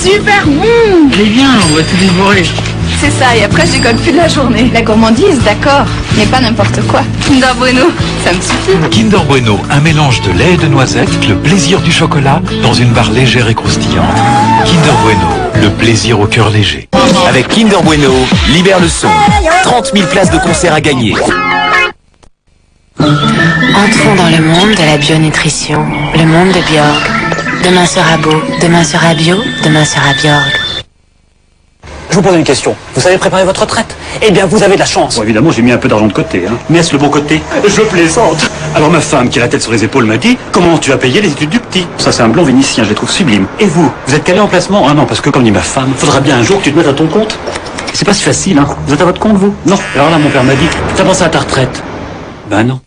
super bon. Allez viens, on va tout dévorer. C'est ça, et après je décolle plus de la journée. La gourmandise, d'accord, mais pas n'importe quoi. Kinder Bueno, ça me suffit. Kinder Bueno, un mélange de lait et de noisettes, le plaisir du chocolat dans une barre légère et croustillante. Kinder Bueno, le plaisir au cœur léger. Avec Kinder Bueno, libère le son. 30 000 places de concert à gagner. Entrons dans le monde de la bionutrition, le monde de Björg. Demain sera beau, demain sera bio, demain sera Björg. Je vous pose une question. Vous savez préparer votre retraite? Eh bien, vous avez de la chance. Bon, évidemment, j'ai mis un peu d'argent de côté. Mais est-ce le bon côté? Je plaisante. Alors ma femme, qui a la tête sur les épaules, m'a dit: comment tu as payé les études du petit? Ça, c'est un blond vénitien, je les trouve sublimes. Et vous êtes calé en placement? Ah non, parce que comme dit ma femme, faudra bien un jour que tu te mettes à ton compte. C'est pas si facile, hein. Vous êtes à votre compte, vous? Non. Alors là, mon père m'a dit: t'as pensé à ta retraite? Ben non.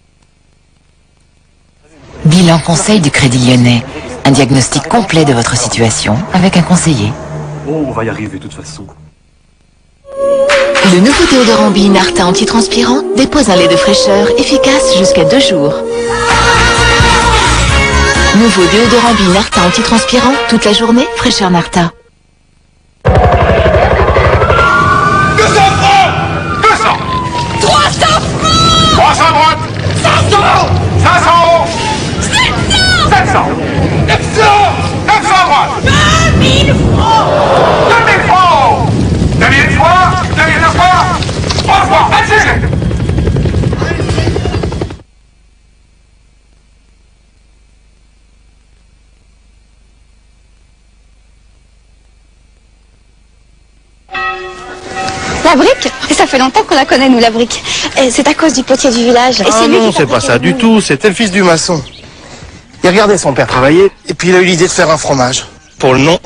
Bilan conseil du Crédit Lyonnais. Un diagnostic complet de votre situation avec un conseiller. Bon, on va y arriver de toute façon. Le nouveau déodorant Be Narta antitranspirant dépose un lait de fraîcheur efficace jusqu'à 2 jours. Nouveau déodorant Be Narta antitranspirant, toute la journée, fraîcheur Narta. 200 francs 200 300 francs 300 à droite 500 500 euros 700 900 900 à droite 2000 francs 2000 francs 2000 fois 2000 fois 3 fois allez. La brique? Et ça fait longtemps qu'on la connaît, nous, la brique. Et c'est à cause du potier du village. Et Ah lui non, qui c'est pas ça du tout. C'était le fils du maçon. Il regardait son père travailler, et puis il a eu l'idée de faire un fromage. Pour le nom,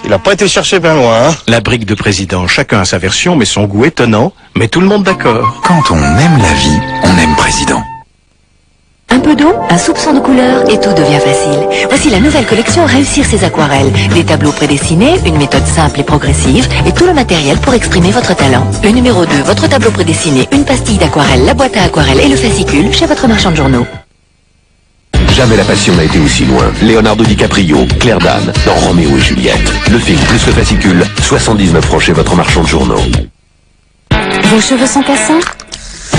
il a pas été chercher bien loin, hein. La brique de président, chacun a sa version, mais son goût étonnant, mais tout le monde d'accord. Quand on aime la vie, on aime président. Un peu d'eau, un soupçon de couleur et tout devient facile. Voici la nouvelle collection Réussir ses aquarelles. Des tableaux prédessinés, une méthode simple et progressive et tout le matériel pour exprimer votre talent. Le numéro 2, votre tableau prédessiné, une pastille d'aquarelle, la boîte à aquarelle et le fascicule chez votre marchand de journaux. Jamais la passion n'a été aussi loin. Leonardo DiCaprio, Claire Danes, dans Roméo et Juliette. Le film plus le fascicule, 79 francs chez votre marchand de journaux. Vos cheveux sont cassants?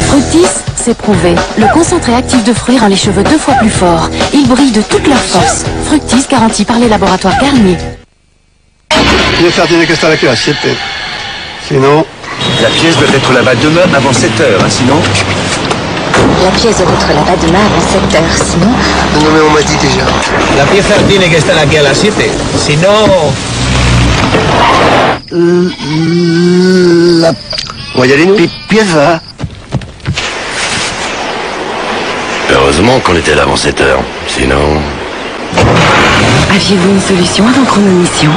Fructis, c'est prouvé. Le concentré actif de fruits rend les cheveux 2 fois plus forts. Ils brillent de toute leur force. Fructis garanti par les laboratoires Garnier. Il faire dîner que sta la classe, sinon... La pièce doit être là-bas demain avant 7 heures, hein, sinon... La pièce doit être là-bas demain avant 7 heures, sinon... Non mais on m'a dit déjà. La pieza tiene que estar aquí a las 7. Si no... On va y aller, nous? Pieza. Heureusement qu'on était là avant 7 heures, sinon... Aviez-vous une solution avant chronomission?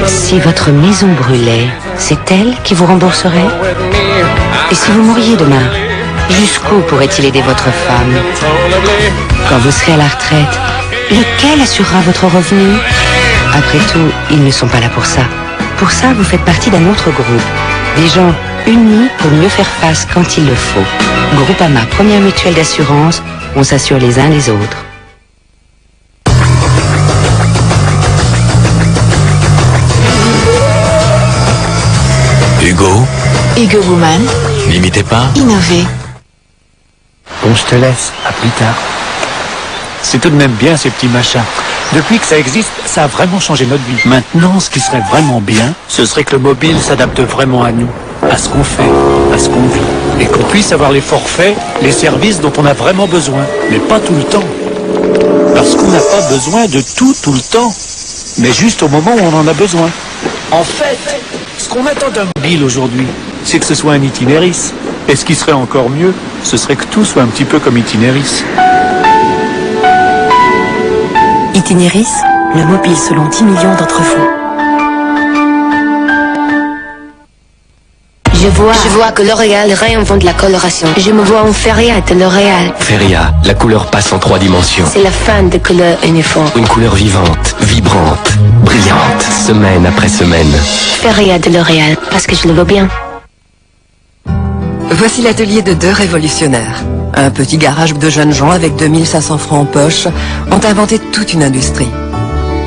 Si votre maison brûlait, c'est elle qui vous rembourserait? Et si vous mouriez demain, jusqu'où pourrait-il aider votre femme? Quand vous serez à la retraite, lequel assurera votre revenu? Après tout, ils ne sont pas là pour ça. Pour ça, vous faites partie d'un autre groupe. Des gens unis pour mieux faire face quand il le faut. Groupama, première mutuelle d'assurance, on s'assure les uns les autres. Hugo, Hugo Woman, n'imitez pas. innover. Bon, je te laisse. À plus tard. C'est tout de même bien, ces petits machins. Depuis que ça existe, ça a vraiment changé notre vie. Maintenant, ce qui serait vraiment bien, ce serait que le mobile s'adapte vraiment à nous, à ce qu'on fait, à ce qu'on vit. Et qu'on puisse avoir les forfaits, les services dont on a vraiment besoin. Mais pas tout le temps. Parce qu'on n'a pas besoin de tout le temps. Mais juste au moment où on en a besoin. En fait, ce qu'on attend d'un mobile aujourd'hui, c'est que ce soit un itinéris. Et ce qui serait encore mieux, ce serait que tout soit un petit peu comme itinéris. Itinéris, le mobile selon 10 millions d'entre vous. Je vois que L'Oréal réinvente la coloration. Je me vois en Feria de L'Oréal. Feria, la couleur passe en 3 dimensions. C'est la fin de couleurs uniformes. Une couleur vivante, vibrante, brillante, semaine après semaine. Feria de L'Oréal, parce que je le veux bien. Voici l'atelier de 2 révolutionnaires. Un petit garage de jeunes gens avec 2500 francs en poche ont inventé toute une industrie.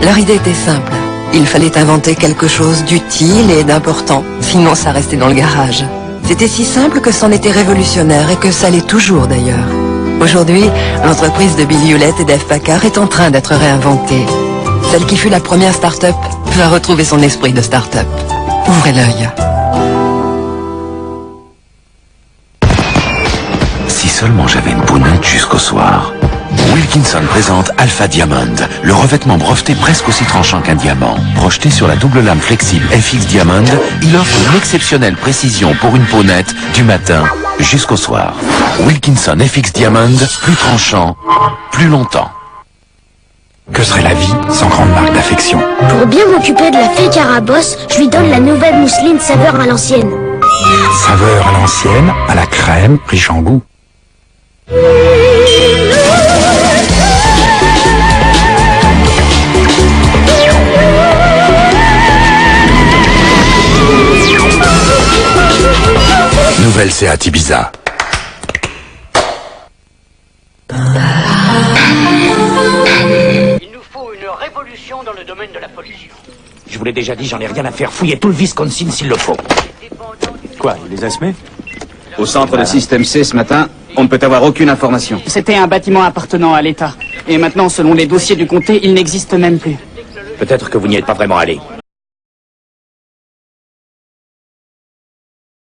Leur idée était simple. Il fallait inventer quelque chose d'utile et d'important, sinon ça restait dans le garage. C'était si simple que c'en était révolutionnaire et que ça l'est toujours d'ailleurs. Aujourd'hui, l'entreprise de Bill Hewlett et Dave Packard est en train d'être réinventée. Celle qui fut la première start-up va retrouver son esprit de start-up. Ouvrez l'œil. Si seulement j'avais une pounette jusqu'au soir. Wilkinson présente Alpha Diamond, le revêtement breveté presque aussi tranchant qu'un diamant. Projeté sur la double lame flexible FX Diamond, il offre une exceptionnelle précision pour une peau nette du matin jusqu'au soir. Wilkinson FX Diamond, plus tranchant, plus longtemps. Que serait la vie sans grande marque d'affection? Pour bien m'occuper de la fée Carabosse, je lui donne la nouvelle mousseline saveur à l'ancienne. Saveur à l'ancienne, à la crème, riche en goût. Nouvelle Seat Ibiza. Il nous faut une révolution dans le domaine de la pollution. Je vous l'ai déjà dit, j'en ai rien à faire fouiller tout le Wisconsin s'il le faut. Quoi, il les a semés? Au centre de système C ce matin, on ne peut avoir aucune information. C'était un bâtiment appartenant à l'État. Et maintenant, selon les dossiers du comté, il n'existe même plus. Peut-être que vous n'y êtes pas vraiment allé.